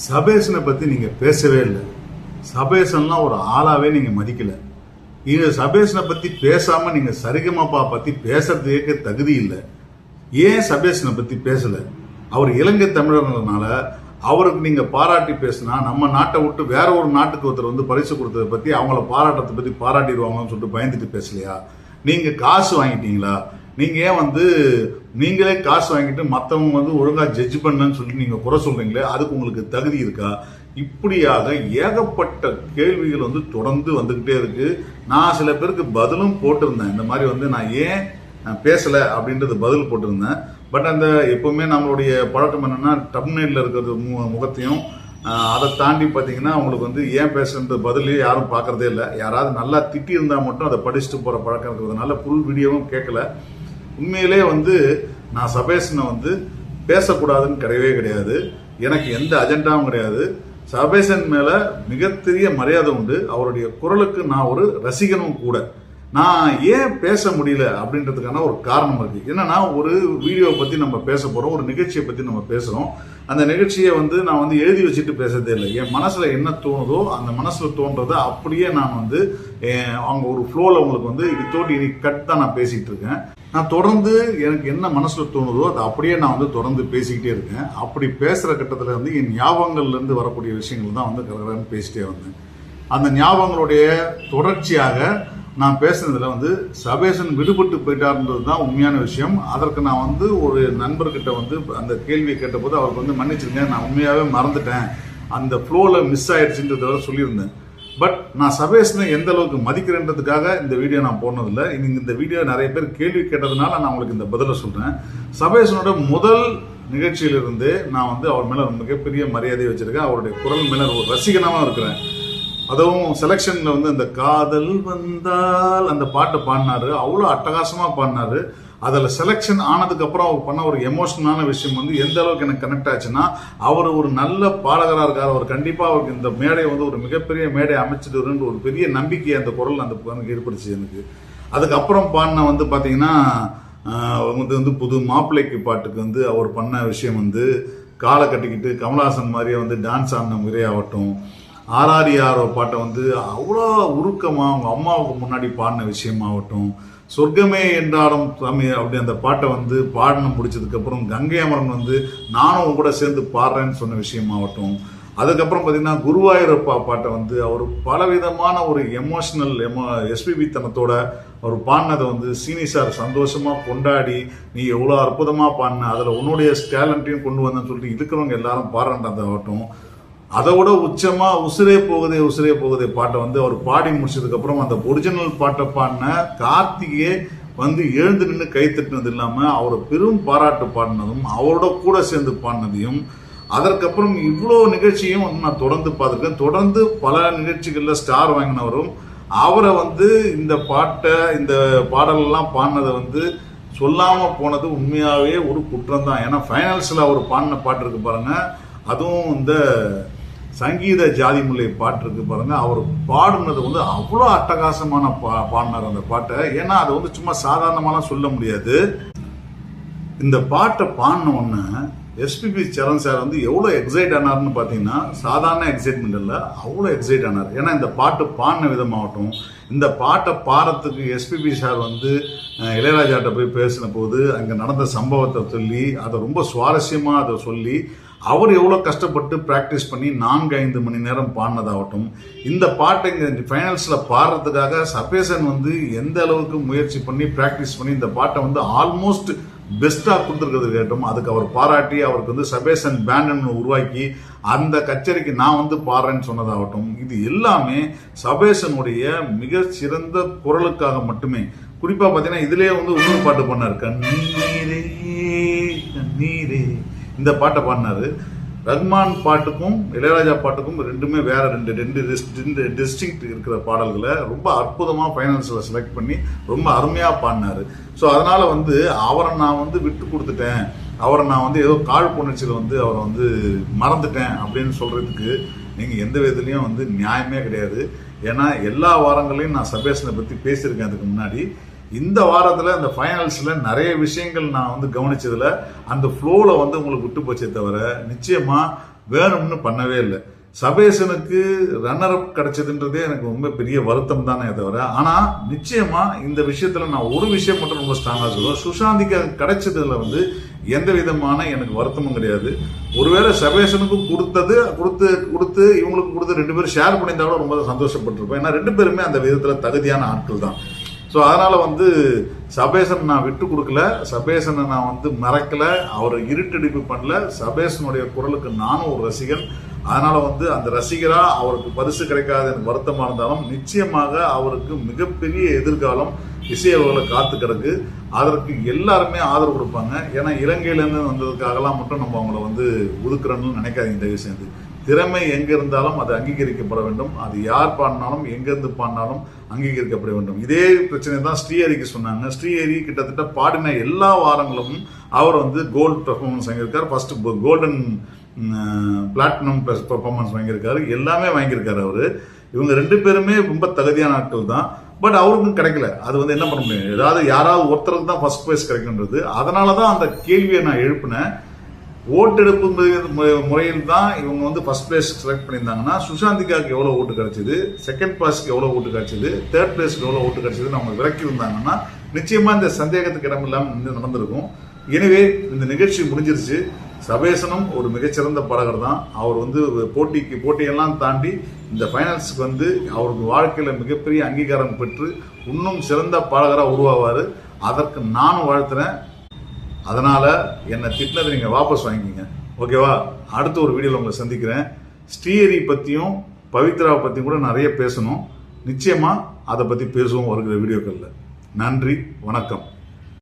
சபேசனை பத்தி நீங்க பேசவே இல்லை. சபேசன்லாம் ஒரு ஆளாவே நீங்க மதிக்கல. இது சபேசனை பத்தி பேசாம நீங்க சரிகமாப்பா பத்தி பேசுறதுக்கு தகுதி இல்லை. ஏன் சபேசனை பத்தி பேசல? அவர் இலங்கை தமிழர்னால அவருக்கு நீங்க பாராட்டி பேசினா நம்ம நாட்டை விட்டு வேற ஒரு நாட்டுக்கு ஒருத்தர் வந்து பரிசு கொடுத்ததை பத்தி அவங்கள பாராட்டத்தை பத்தி பாராட்டிடுவாங்கன்னு சொல்லிட்டு பயந்துட்டு பேசலையா? நீங்க காசு வாங்கிட்டீங்களா? நீங்க ஏன் வந்து நீங்களே காசு வாங்கிட்டு மற்றவங்க வந்து ஒழுங்கா ஜட்ஜ் பண்ணன்னு சொல்லிட்டு நீங்க குறை சொல்றீங்களே, அதுக்கு உங்களுக்கு தகுதி இருக்கா? இப்படியாக ஏகப்பட்ட கேள்விகள் வந்து தொடர்ந்து வந்துகிட்டே இருக்கு. நான் சில பேருக்கு பதிலும் போட்டிருந்தேன். இந்த மாதிரி வந்து நான் ஏன் பேசல அப்படின்றது பதில் போட்டிருந்தேன். பட் அந்த எப்பவுமே நம்மளுடைய பழக்கம் என்னன்னா டம்ப்நெயில்ல இருக்கிறது முகத்தையும் அதை தாண்டி பார்த்தீங்கன்னா அவங்களுக்கு வந்து ஏன் பேசுறது பதிலே யாரும் பார்க்கறதே இல்லை. யாராவது நல்லா திட்டி இருந்தா மட்டும் அதை படிச்சுட்டு போற பழக்கம் இருக்கிறதுனால ஃபுல் வீடியோவும் கேட்கல. உண்மையிலே வந்து நான் சபேசனை வந்து பேசக்கூடாதுன்னு கிடையவே கிடையாது. எனக்கு எந்த அஜெண்டாவும் கிடையாது. சபேசன் மேல மிகப்பெரிய மரியாதை உண்டு. அவருடைய குரலுக்கு நான் ஒரு ரசிகனும் கூட. நான் ஏன் பேச முடியல அப்படின்றதுக்கான ஒரு காரணம் இருக்கு. என்னன்னா, ஒரு வீடியோவை பத்தி நம்ம பேச போறோம், ஒரு நிகழ்ச்சியை பத்தி நம்ம பேசுறோம். அந்த நிகழ்ச்சியை வந்து நான் வந்து எழுதி வச்சுட்டு பேசுறதே இல்லை. என் மனசுல என்ன தோணுதோ அந்த மனசுல தோன்றதை அப்படியே நான் வந்து அவங்க ஒரு ஃப்ளோல உங்களுக்கு வந்து இது தோட்டி இனி கட் தான் நான் பேசிட்டு இருக்கேன். நான் தொடர்ந்து எனக்கு என்ன மனசுல தோணுதோ அதை அப்படியே நான் வந்து தொடர்ந்து பேசிக்கிட்டே இருக்கேன். அப்படி பேசுற கட்டத்துல வந்து என் ஞாபகங்கள்ல இருந்து வரக்கூடிய விஷயங்கள் தான் வந்து கரெக்டாக பேசிட்டே வந்தேன். அந்த ஞாபகங்களுடைய தொடர்ச்சியாக நான் பேசுனதுல வந்து சபேசன் விடுபட்டு போயிட்டார்ன்றது தான் உண்மையான விஷயம். அதற்கு நான் வந்து ஒரு நண்பர்கிட்ட வந்து அந்த கேள்வியை கேட்டபோது அவருக்கு வந்து மன்னிச்சிருங்க, நான் உண்மையாவே மறந்துட்டேன், அந்த ஃப்ளோல மிஸ் ஆயிடுச்சுன்றத சொல்லியிருந்தேன். பட் நான் சபேசனை எந்த அளவுக்கு மதிக்கிறேன்றதுக்காக இந்த வீடியோ நான் போனதில்லை. இந்த வீடியோ நிறைய பேர் கேள்வி கேட்டதுனால நான் உங்களுக்கு இந்த பதிலை சொல்றேன். சபேசனோட முதல் நிகழ்ச்சியிலிருந்து நான் வந்து அவர் மேல மிகப்பெரிய மரியாதை வச்சிருக்கேன். அவருடைய குரல் மேல ஒரு ரசிகனாவும் இருக்கிறேன். அதுவும் செலக்ஷன்ல வந்து அந்த காதல் வந்தால் அந்த பாட்டை பாடினாரு. அவ்வளோ அட்டகாசமா பாடினாரு. அதில் செலக்ஷன் ஆனதுக்கு அப்புறம் அவர் பண்ண ஒரு எமோஷனலான விஷயம் வந்து எந்த அளவுக்கு எனக்கு கனெக்ட் ஆச்சுன்னா, அவர் ஒரு நல்ல பாடகராக இருக்கார். அவர் கண்டிப்பாக அவருக்கு இந்த மேடை வந்து ஒரு மிகப்பெரிய மேடை அமைச்சிட்டு ஒரு பெரிய நம்பிக்கை அந்த குரல் அந்த ஏற்படுச்சு எனக்கு. அதுக்கப்புறம் பாடின வந்து பார்த்தீங்கன்னா வந்து புது மாப்பிள்ளைக்கு பாட்டுக்கு வந்து அவர் பண்ண விஷயம் வந்து காலை கட்டிக்கிட்டு கமலஹாசன் மாதிரியே வந்து டான்ஸ் ஆடின முறையாகட்டும், ஆர்ஆர்ஆர் பாட்டை வந்து அவ்வளோ உருக்கமாக அவங்க அம்மாவுக்கு முன்னாடி பாடின விஷயமாகட்டும், சொர்க்கமே என்றாலும் சாமி அப்படி அந்த பாட்டை வந்து பாடின முடிச்சதுக்கப்புறம் கங்கை அமரன் வந்து நானும் கூட சேர்ந்து பாடுறேன்னு சொன்ன விஷயமாகட்டும், அதுக்கப்புறம் பார்த்தீங்கன்னா குருவாயூரப்பா பாட்டை வந்து அவர் பலவிதமான ஒரு எமோஷனல் எஸ்பிபி தனத்தோட அவர் பாடினதை வந்து சீனி சார் சந்தோஷமாக கொண்டாடி நீ எவ்வளோ அற்புதமாக பாடின, அதில் உன்னுடைய டேலண்ட்டையும் கொண்டு வந்தேன்னு சொல்லிட்டு இருக்கிறவங்க எல்லாரும் பாடுறதாகட்டும், அதை விட உச்சமா உசுரே போகுதே பாட்டை வந்து அவர் பாடி முடிச்சதுக்கு அப்புறம் அந்த ஒரிஜினல் பாட்டை பாடின கார்த்திகே வந்து எழுந்து நின்று கை தட்டினது இல்லாம அவரை பெரும் பாராட்டு பாடினதும் அவரோட கூட சேர்ந்து பாடினதையும், அதற்கப்புறம் இவ்வளோ நிகழ்ச்சியும் வந்து நான் தொடர்ந்து பார்த்துருக்கேன். தொடர்ந்து பல நிகழ்ச்சிகள்ல ஸ்டார் வாங்கினவரும் அவரை வந்து இந்த பாட்டை இந்த பாடலெல்லாம் பாடினதை வந்து சொல்லாம போனது உண்மையாவே ஒரு குற்றம் தான். ஏன்னா ஃபைனல்ஸ்ல அவர் பாடின பாட்டு இருக்கு பாருங்க, அதுவும் இந்த சங்கீத ஜாதி முல்லை பாட்டு இருக்கு பாருங்க, அவர் பாடுனது வந்து அவ்வளோ அட்டகாசமான பாடினார் அந்த பாட்டை. ஏன்னா அதை வந்து சும்மா சாதாரணமாலாம் சொல்ல முடியாது. இந்த பாட்டை பாடின உடனே எஸ்பிபி சரண் சார் வந்து எவ்வளோ எக்ஸைட் ஆனார்னு பார்த்தீங்கன்னா, சாதாரண எக்ஸைட்மெண்ட் இல்லை, அவ்வளோ எக்ஸைட் ஆனார். ஏன்னா இந்த பாட்டு பாடின விதமாகட்டும், இந்த பாட்டை பாடுறதுக்கு எஸ்பிபி சார் வந்து இளையராஜாட்ட போய் பேசின போது அங்கே நடந்த சம்பவத்தை சொல்லி அதை ரொம்ப சுவாரஸ்யமாக அதை சொல்லி அவர் எவ்வளோ கஷ்டப்பட்டு ப்ராக்டிஸ் பண்ணி 4-5 மணி நேரம் பாடினதாகட்டும், இந்த பாட்டை இங்கே ஃபைனல்ஸில் பாடுறதுக்காக சபேசன் வந்து எந்த அளவுக்கு முயற்சி பண்ணி ப்ராக்டிஸ் பண்ணி இந்த பாட்டை வந்து ஆல்மோஸ்ட் பெஸ்ட்டாக கொடுத்துருக்கிறது கேட்டோம். அதுக்கு அவர் பாராட்டி அவருக்கு வந்து சபேசன் பேண்ட் உருவாக்கி அந்த கச்சேரிக்கு நான் வந்து பாடுறேன்னு சொன்னதாகட்டும், இது எல்லாமே சபேசனுடைய மிக சிறந்த குரலுக்காக மட்டுமே. குறிப்பாக பார்த்தீங்கன்னா இதுலேயே வந்து இன்னொரு பாட்டு பண்ணார், கண்ணீரே கண்ணீரே, இந்த பாட்டை பாடினாரு. ரஹ்மான் பாட்டுக்கும் இளையராஜா பாட்டுக்கும் ரெண்டுமே வேற ரெண்டு டிஸ்டிங்க்ட் இருக்கிற பாடல்களை ரொம்ப அற்புதமாக ஃபைனல்ஸில் செலக்ட் பண்ணி ரொம்ப அருமையாக பாடினாரு. ஸோ அதனால வந்து அவரை நான் வந்து விட்டு கொடுத்துட்டேன், அவரை நான் வந்து ஏதோ காழ்ப்புணர்ச்சியில் வந்து அவரை வந்து மறந்துட்டேன் அப்படின்னு சொல்றதுக்கு நீங்கள் எந்த விதத்துலையும் வந்து நியாயமே கிடையாது. ஏன்னா எல்லா வாரங்களையும் நான் சபேசனை பற்றி பேசியிருக்கேன் அதுக்கு முன்னாடி. இந்த வாரத்தில் இந்த ஃபைனல்ஸில் நிறைய விஷயங்கள் நான் வந்து கவனிச்சதில் அந்த ஃப்ளோவில் வந்து உங்களுக்கு விட்டு போச்சே தவிர நிச்சயமாக வேணும்னு பண்ணவே இல்லை. சபேசனுக்கு ரன்னர் அப் கிடைச்சதுன்றதே எனக்கு ரொம்ப பெரிய வருத்தம் தானே தவிர, ஆனால் நிச்சயமா இந்த விஷயத்துல நான் ஒரு விஷயம் மட்டும் ரொம்ப ஸ்ட்ராங்கா சொல்லுவேன், சுஷாந்திக்கு கிடைச்சதுல வந்து எந்த விதமான எனக்கு வருத்தமும் கிடையாது. ஒருவேளை சபேசனுக்கும் கொடுத்து இவங்களுக்கு கொடுத்து 2 பேரும் ஷேர் பண்ணியிருந்தா கூட ரொம்ப சந்தோஷப்பட்டிருப்பேன். ஏன்னா 2 பேருமே அந்த விதத்துல தகுதியான ஆட்கள் தான். ஸோ அதனால வந்து சபேசன் நான் விட்டு கொடுக்கல, சபேசனை நான் வந்து மறக்கல, அவரை இருட்டடிப்பு பண்ணல. சபேசனுடைய குரலுக்கு நானும் ஒரு ரசிகன். அதனால வந்து அந்த ரசிகரா அவருக்கு பரிசு கிடைக்காத எனக்கு வருத்தமா இருந்தாலும் நிச்சயமாக அவருக்கு மிகப்பெரிய எதிர்காலம் இசையவர்களை காத்து கிடக்கு. அதற்கு எல்லாருமே ஆதரவு கொடுப்பாங்க. ஏன்னா இலங்கையிலேருந்து வந்ததுக்காகலாம் மட்டும் நம்ம அவங்கள வந்து ஒதுக்குறோன்னு நினைக்காதீங்க. தயவு செய்து திறமை எங்க இருந்தாலும் அது அங்கீகரிக்கப்பட வேண்டும். அது யார் பாடினாலும் எங்கிருந்து பாடினாலும் அங்கீகரிக்கப்பட வேண்டும். இதே பிரச்சனை தான் ஸ்ரீஹரிக்கு சொன்னாங்க. ஸ்ரீஹரி கிட்டத்தட்ட பாடின எல்லா வாரங்களும் அவர் வந்து கோல்டு பெர்ஃபார்மன்ஸ் வாங்கியிருக்காரு. ஃபர்ஸ்ட் கோல்டன் பிளாட்டினம் பெர்ஃபார்மன்ஸ் வாங்கியிருக்காரு. எல்லாமே வாங்கியிருக்காரு அவரு. இவங்க 2 பேருமே ரொம்ப தகுதியான ஆட்கள் தான். பட் அவருக்கும் கிடைக்கல. அது வந்து என்ன பண்ண முடியும், ஏதாவது யாராவது ஒருத்தருக்கு தான் ஃபர்ஸ்ட் பிரைஸ் கிடைக்குன்றது. அதனாலதான் அந்த கேள்வியை நான் எழுப்பினேன். ஓட்டெடுப்பு முறையில் தான் இவங்க வந்து ஃபர்ஸ்ட் பிளேஸ் செலக்ட் பண்ணியிருந்தாங்கன்னா சுஷாந்திகாவுக்கு எவ்வளவு ஓட்டு கிடைச்சது, செகண்ட் பிளேஸ்க்கு எவ்வளவு ஓட்டு கிடைச்சது, தேர்ட் பிளேஸ்க்கு எவ்வளவு ஓட்டு கிடைச்சதுன்னு அவங்க விலக்கி இருந்தாங்கன்னா நிச்சயமா இந்த சந்தேகத்துக்கு இடம் இல்லாமல் நடந்திருக்கும். எனவே இந்த நிகழ்ச்சி முடிஞ்சிருச்சு. சபேசனும் ஒரு மிகச்சிறந்த பாடகர் தான். அவர் வந்து போட்டியெல்லாம் தாண்டி இந்த ஃபைனல்ஸ்க்கு வந்து அவருக்கு வாழ்க்கையில மிகப்பெரிய அங்கீகாரம் பெற்று இன்னும் சிறந்த பாடகராக உருவாவாரு. அதற்கு நானும் வாழ்த்துறேன். அதனால என்னை திட்டினதை நீங்க வாபஸ் வாங்கிக்கிங்க, ஓகேவா? அடுத்த ஒரு வீடியோல உங்களை சந்திக்கிறேன். ஸ்ரீஹரி பத்தியும் பவித்ராவை பத்தியும் கூட நிறைய பேசணும். நிச்சயமா அதை பத்தி பேசுவோம் வருகிற வீடியோக்கள்ல. நன்றி, வணக்கம்.